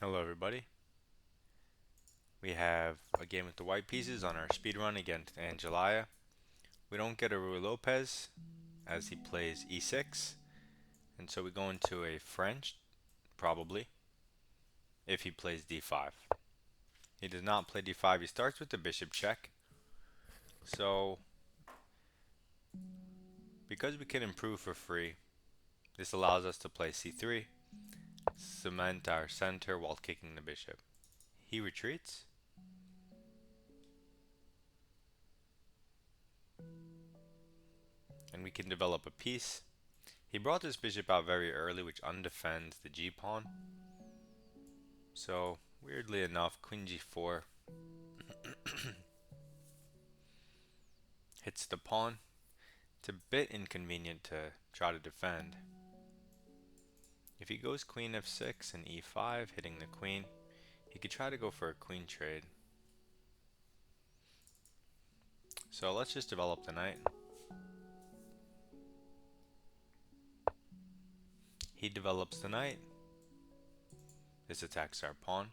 Hello everybody. We have a game with the white pieces on our speed run against Angelaya. We don't get a Rui Lopez as he plays e6, and so we go into a French, probably, if he plays d5. He does not play d5, he starts with the bishop check. So, because we can improve for free, this allows us to play c3, cement our center while kicking the bishop. He retreats, and we can develop a piece. He brought this bishop out very early, which undefends the g-pawn. So, weirdly enough, queen g4 hits the pawn. It's a bit inconvenient to try to defend. If he goes queen f6 and e5, hitting the queen, he could try to go for a queen trade. So let's just develop the knight. He develops the knight. This attacks our pawn.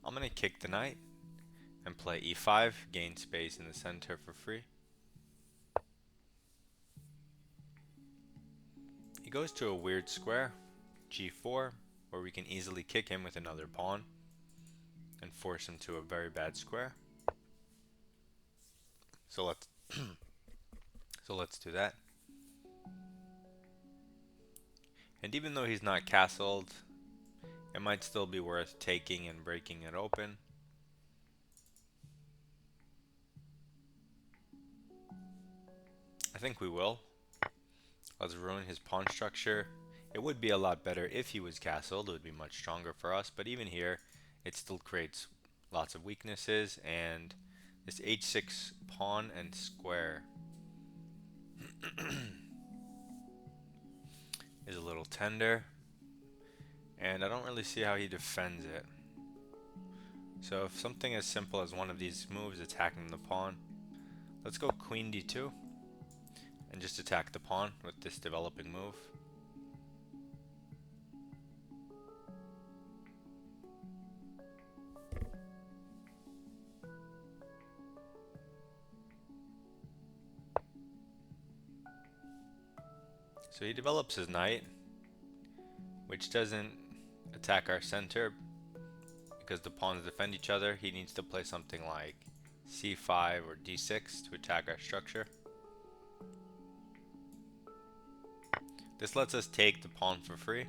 I'm going to kick the knight and play e5, gain space in the center for free. He goes to a weird square, g4, where we can easily kick him with another pawn and force him to a very bad square. So let's do that. And even though he's not castled, it might still be worth taking and breaking it open. I think we will. Let's ruin his pawn structure. It would be a lot better if he was castled. It would be much stronger for us. But even here, it still creates lots of weaknesses. And this h6 pawn and square is a little tender. And I don't really see how he defends it. So if something as simple as one of these moves attacking the pawn, let's go queen d2 and just attack the pawn with this developing move. So he develops his knight, which doesn't attack our center because the pawns defend each other. He needs to play something like c5 or d6 to attack our structure. This lets us take the pawn for free,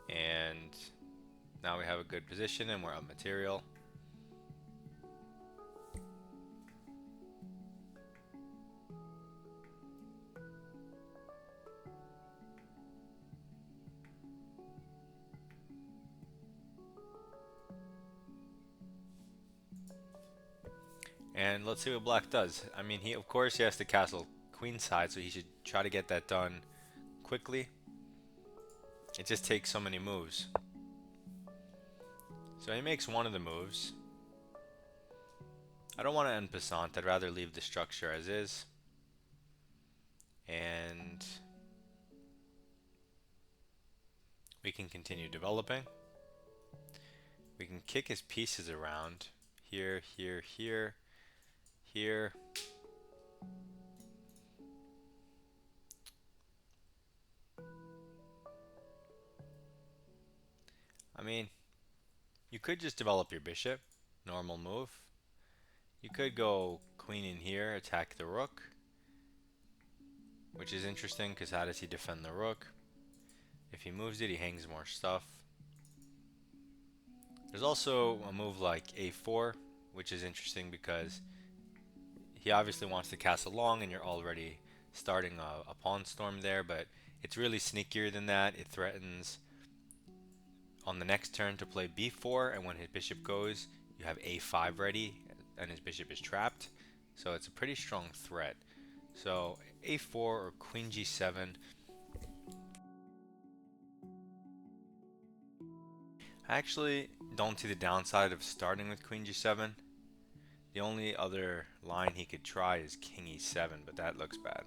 and now we have a good position and we're up material. And let's see what black does. I mean, of course he has to castle queenside, so he should try to get that done quickly. It just takes so many moves. So he makes one of the moves. I don't want to en passant. I'd rather leave the structure as is. And we can continue developing. We can kick his pieces around. Here, here, here, here. I mean, you could just develop your bishop. Normal move. You could go queen in here, attack the rook, which is interesting because how does he defend the rook? If he moves it, he hangs more stuff. There's also a move like a4, which is interesting because he obviously wants to castle long and you're already starting a pawn storm there, but it's really sneakier than that. It threatens on the next turn to play b4, and when his bishop goes, you have a5 ready and his bishop is trapped. So it's a pretty strong threat. So a4 or queen g7. I actually don't see the downside of starting with queen g7. The only other line he could try is king e7, but that looks bad.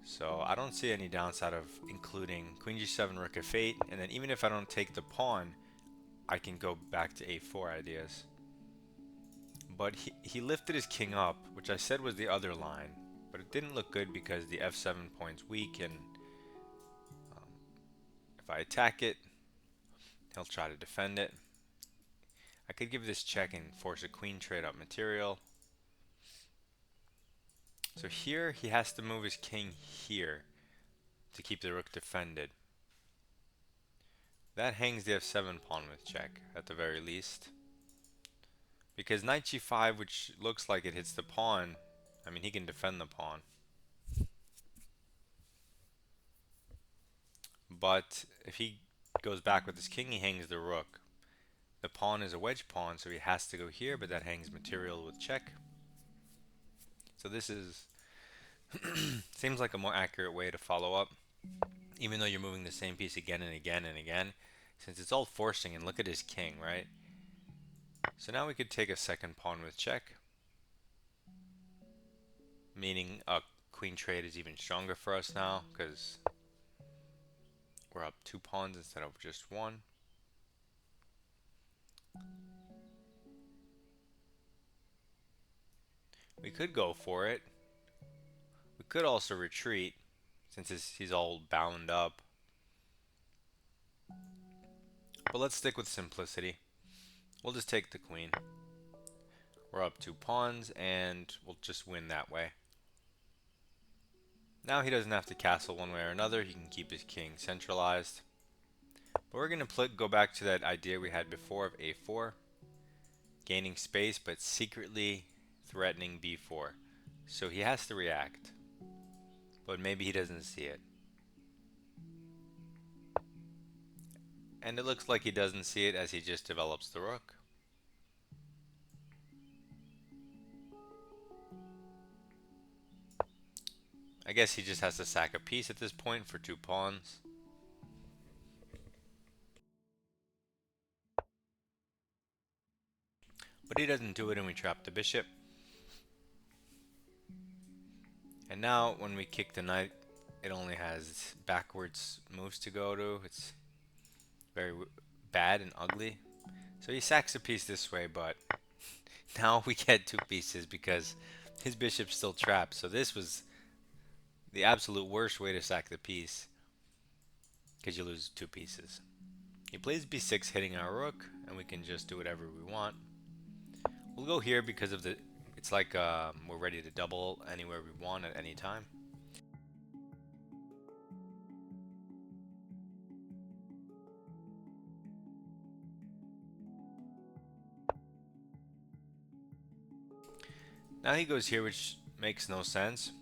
So I don't see any downside of including queen g7, rook f8, and then even if I don't take the pawn, I can go back to a4 ideas. But he lifted his king up, which I said was the other line, but it didn't look good because the f7 point's weak, and if I attack it, he'll try to defend it. I could give this check and force a queen trade up material. So here he has to move his king here to keep the rook defended. That hangs the f7 pawn with check, at the very least. Because knight g5, which looks like it hits the pawn, I mean, he can defend the pawn. But if he goes back with his king, he hangs the rook. The pawn is a wedge pawn, so he has to go here, but that hangs material with check. So this is seems like a more accurate way to follow up, even though you're moving the same piece again and again and again, since it's all forcing. And look at his king, right? So now we could take a second pawn with check, meaning a queen trade is even stronger for us now because we're up 2 pawns instead of just 1. We could go for it. We could also retreat since he's all bound up. But let's stick with simplicity. We'll just take the queen. We're up 2 pawns and we'll just win that way. Now he doesn't have to castle one way or another. He can keep his king centralized. But we're going to go back to that idea we had before of a4. Gaining space but secretly threatening b4. So he has to react. But maybe he doesn't see it. And it looks like he doesn't see it as he just develops the rook. I guess he just has to sack a piece at this point for 2 pawns. But he doesn't do it and we trap the bishop. And now when we kick the knight, it only has backwards moves to go to. It's very bad and ugly. So he sacks a piece this way, but now we get 2 pieces because his bishop's still trapped. So this was the absolute worst way to sack the piece because you lose 2 pieces. He plays b6 hitting our rook, and we can just do whatever we want. We'll go here because of it's like we're ready to double anywhere we want at any time. Now he goes here, which makes no sense.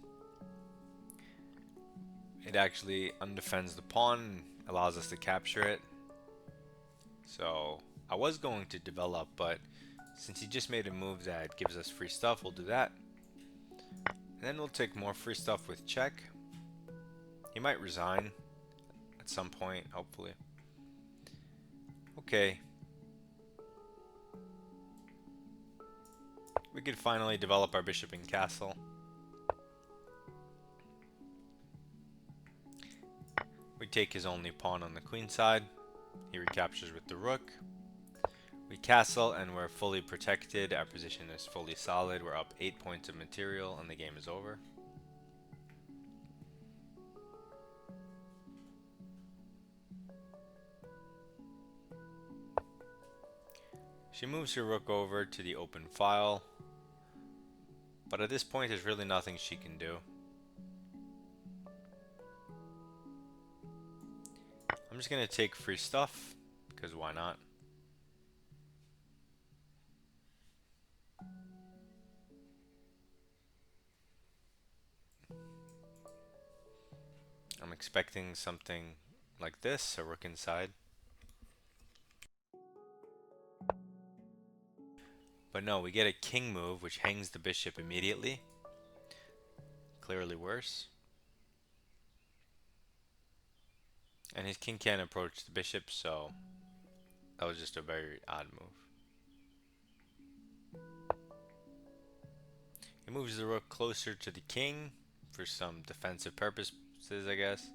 It actually undefends the pawn, allows us to capture it. So I was going to develop, but since he just made a move that gives us free stuff, we'll do that. And then we'll take more free stuff with check. He might resign at some point, hopefully. Okay. We could finally develop our bishop and castle. We take his only pawn on the queen side. He recaptures with the rook. We castle and we're fully protected. Our position is fully solid. We're up 8 points of material and the game is over. She moves her rook over to the open file. But at this point, there's really nothing she can do. I'm just going to take free stuff, because why not? I'm expecting something like this, a rook inside. But no, we get a king move, which hangs the bishop immediately. Clearly worse. And his king can't approach the bishop, so that was just a very odd move. He moves the rook closer to the king for some defensive purposes, I guess.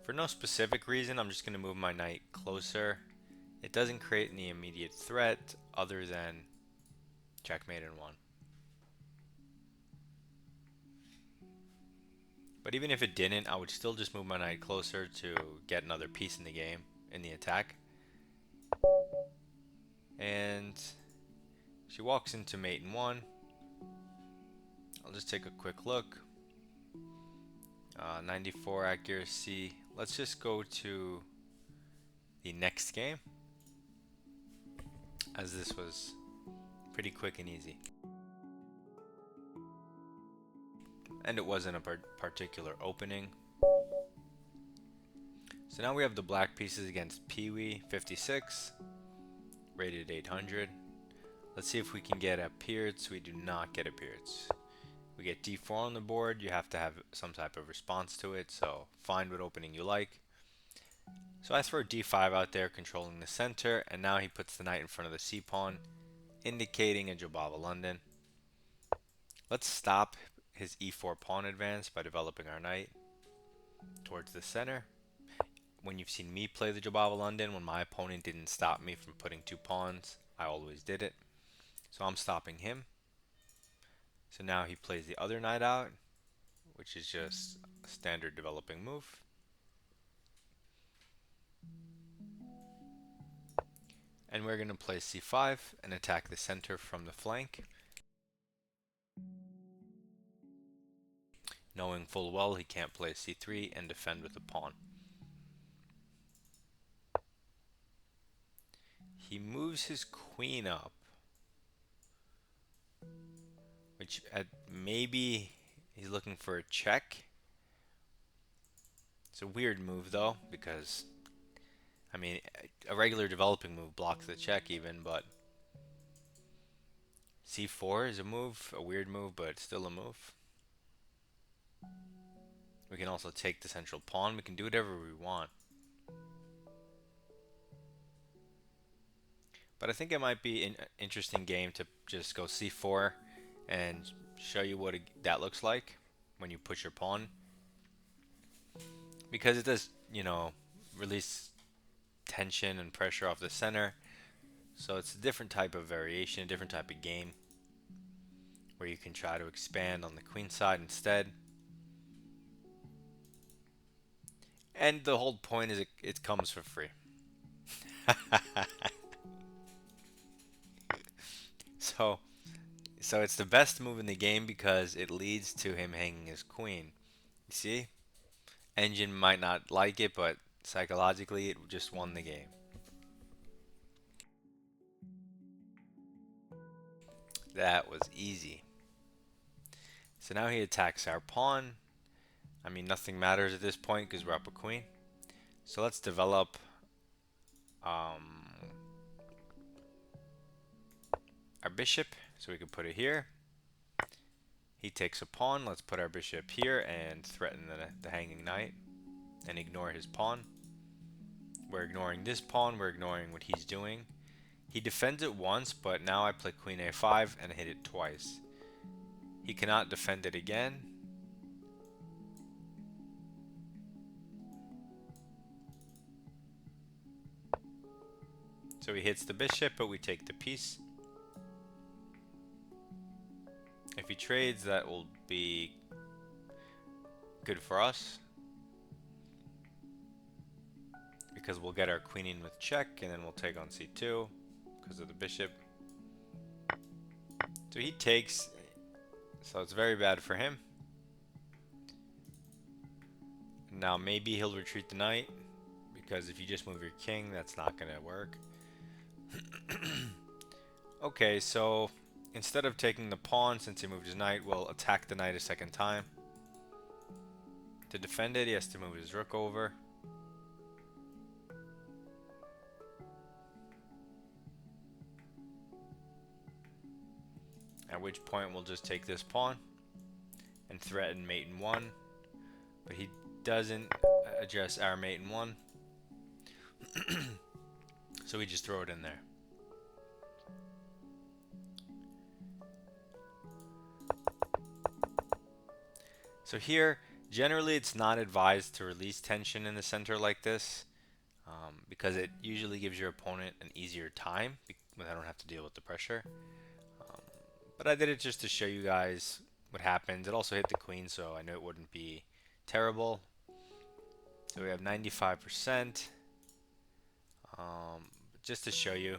For no specific reason, I'm just going to move my knight closer. It doesn't create any immediate threat other than checkmate in one. But even if it didn't, I would still just move my knight closer to get another piece in the game, in the attack. And she walks into mate in one. I'll just take a quick look. 94 accuracy. Let's just go to the next game, as this was pretty quick and easy. And it wasn't a particular opening. So now we have the black pieces against Pee-wee, 56, rated 800. Let's see if we can get a Peerts. We do not get a Peerts. We get D4 on the board. You have to have some type of response to it, so find what opening you like. So I throw D5 out there, controlling the center, and now he puts the knight in front of the C-pawn, indicating a Jobava London. Let's stop his E4 pawn advance by developing our knight towards the center. When you've seen me play the Jobava London, when my opponent didn't stop me from putting 2 pawns, I always did it. So I'm stopping him. So now he plays the other knight out, which is just a standard developing move. And we're going to play C5 and attack the center from the flank, knowing full well he can't play C3 and defend with a pawn. He moves his queen up, which maybe he's looking for a check. It's a weird move though, because I mean, a regular developing move blocks the check even, but C4 is a move, a weird move, but still a move. We can also take the central pawn. We can do whatever we want. But I think it might be an interesting game to just go C4 and show you what that looks like when you push your pawn. Because it does, you know, release tension and pressure off the center. So it's a different type of variation, a different type of game, where you can try to expand on the queen side instead. And the whole point is it comes for free. So it's the best move in the game because it leads to him hanging his queen. You see? Engine might not like it, but psychologically it just won the game. That was easy. So now he attacks our pawn. I mean, nothing matters at this point because we're up a queen. So let's develop our bishop. So we can put it here. He takes a pawn. Let's put our bishop here and threaten the hanging knight and ignore his pawn. We're ignoring this pawn. We're ignoring what he's doing. He defends it once, but now I play queen a5 and hit it twice. He cannot defend it again. So he hits the bishop, but we take the piece. If he trades, that will be good for us, because we'll get our queen in with check, and then we'll take on c2 because of the bishop. So he takes, so it's very bad for him. Now maybe he'll retreat the knight, because if you just move your king, that's not going to work. Okay, so instead of taking the pawn, since he moved his knight, we'll attack the knight a second time. To defend it, he has to move his rook over. At which point we'll just take this pawn and threaten mate in one. But he doesn't address our mate in one. So we just throw it in there. So here, generally it's not advised to release tension in the center like this, because it usually gives your opponent an easier time when I don't have to deal with the pressure. Um, but I did it just to show you guys what happens. It also hit the queen, so I knew it wouldn't be terrible. So we have 95%. Just to show you,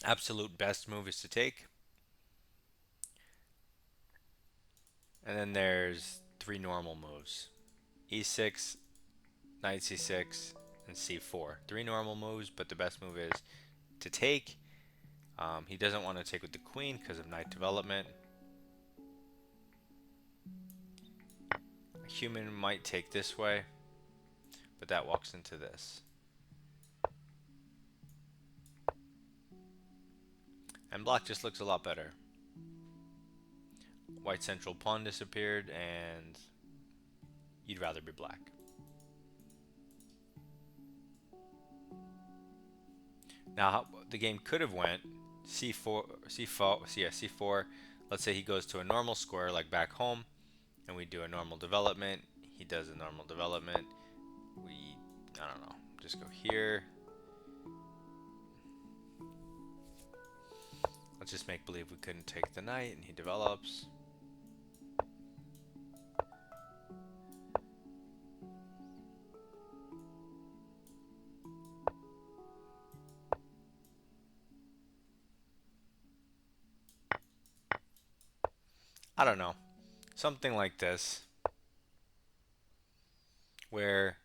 absolute best move is to take. And then there's three normal moves. E6, knight c6, and c4. Three normal moves, but the best move is to take. He doesn't want to take with the queen because of knight development. A human might take this way, but that walks into this. And black just looks a lot better. White central pawn disappeared, and you'd rather be black. Now the game could have went c4, c4, yeah, c4. Let's say he goes to a normal square like back home, and we do a normal development. He does a normal development. I don't know, just go here. Let's just make believe we couldn't take the knight, and he develops. I don't know, something like this, where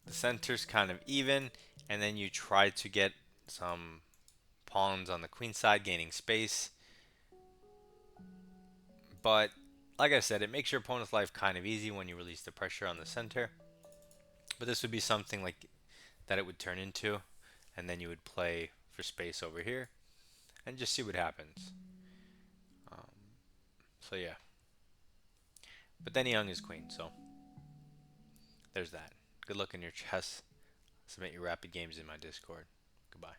the center's kind of even, and then you try to get some pawns on the queen side, gaining space. But like I said, it makes your opponent's life kind of easy when you release the pressure on the center. But this would be something like that it would turn into, and then you would play for space over here and just see what happens. Um, so yeah, but then he hung his queen, so there's that. Good luck in your chess. Submit your rapid games in my Discord. Goodbye.